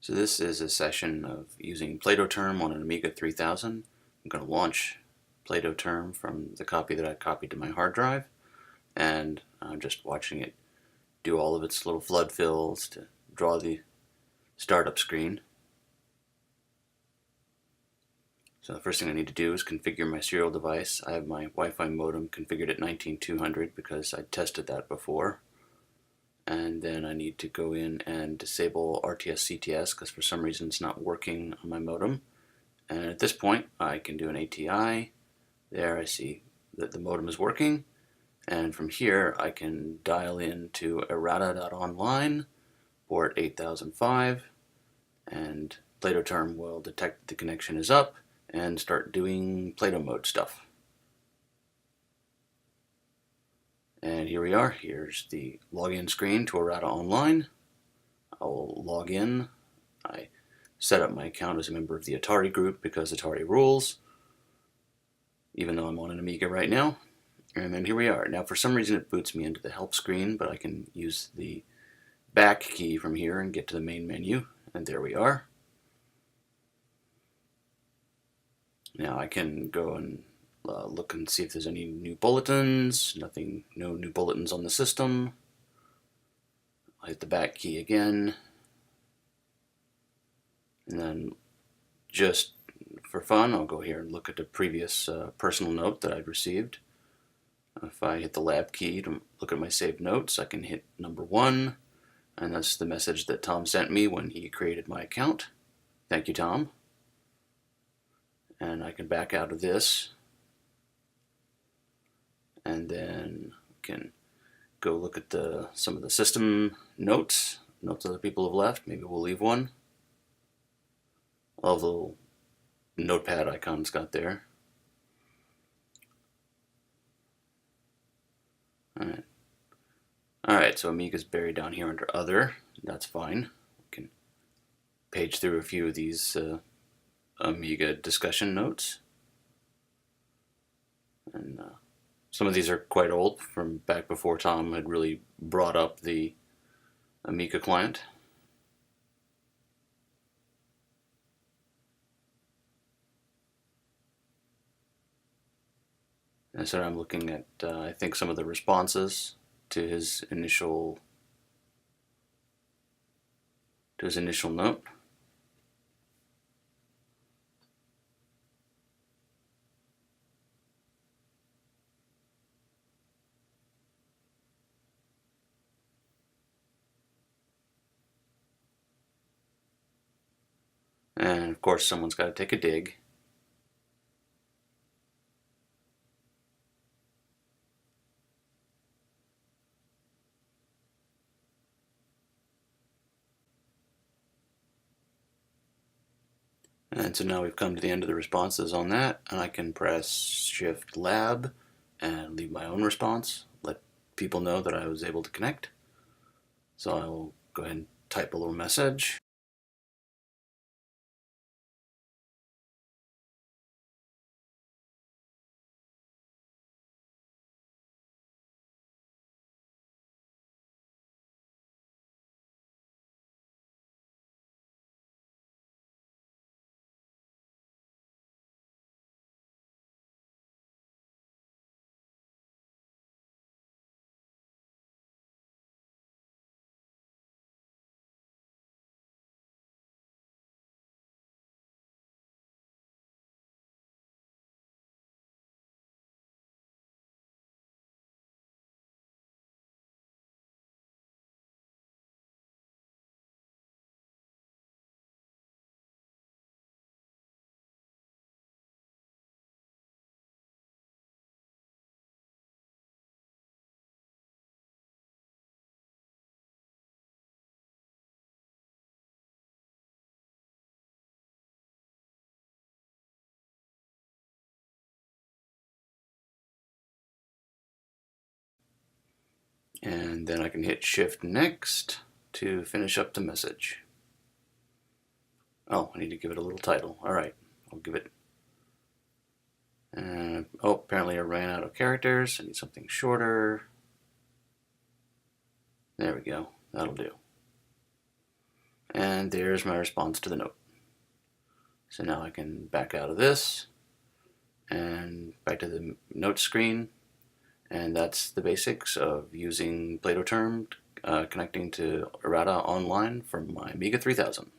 So this is a session of using PLATOTerm on an Amiga 3000. I'm going to launch PLATOTerm from the copy that I copied to my hard drive, and I'm just watching it do all of its little flood fills to draw the startup screen. So the first thing I need to do is configure my serial device. I have my Wi-Fi modem configured at 19200 because I tested that before. And then I need to go in and disable RTS-CTS because for some reason it's not working on my modem. And at this point I can do an ATI. There I see that the modem is working, and from here I can dial in to Irata.online, port 8005, and PLATOTerm will detect that the connection is up and start doing Plato mode stuff. And here we are. Here's the login screen to Irata.online. I will log in. I set up my account as a member of the Atari group because Atari rules, even though I'm on an Amiga right now. And then here we are. Now for some reason it boots me into the help screen, but I can use the back key from here and get to the main menu, and there we are. Now I can go and look and see if there's any new bulletins. No new bulletins on the system. I'll hit the back key again, and then just for fun I'll go here and look at the previous personal note that I'd received. If I hit the lab key to look at my saved notes, I can hit number 1, and that's the message that Tom sent me when he created my account. Thank you, Tom. And I can back out of this, and then can go look at some of the system notes other people have left. Maybe we'll leave one. All the little notepad icons got there. Alright, so Amiga's buried down here under Other. That's fine. We can page through a few of these Amiga discussion notes. And some of these are quite old, from back before Tom had really brought up the Amiga client. And so I'm looking at, I think, some of the responses to his initial note. And of course someone's got to take a dig. And so now we've come to the end of the responses on that, and I can press Shift Lab and leave my own response, let people know that I was able to connect. So I will go ahead and type a little message. And then I can hit Shift Next to finish up the message. Oh, I need to give it a little title. Alright, I'll give it... oh, apparently I ran out of characters. I need something shorter. There we go. That'll do. And there's my response to the note. So now I can back out of this and back to the note screen. And that's the basics of using PLATOTerm connecting to Irata.online from my Amiga 3000.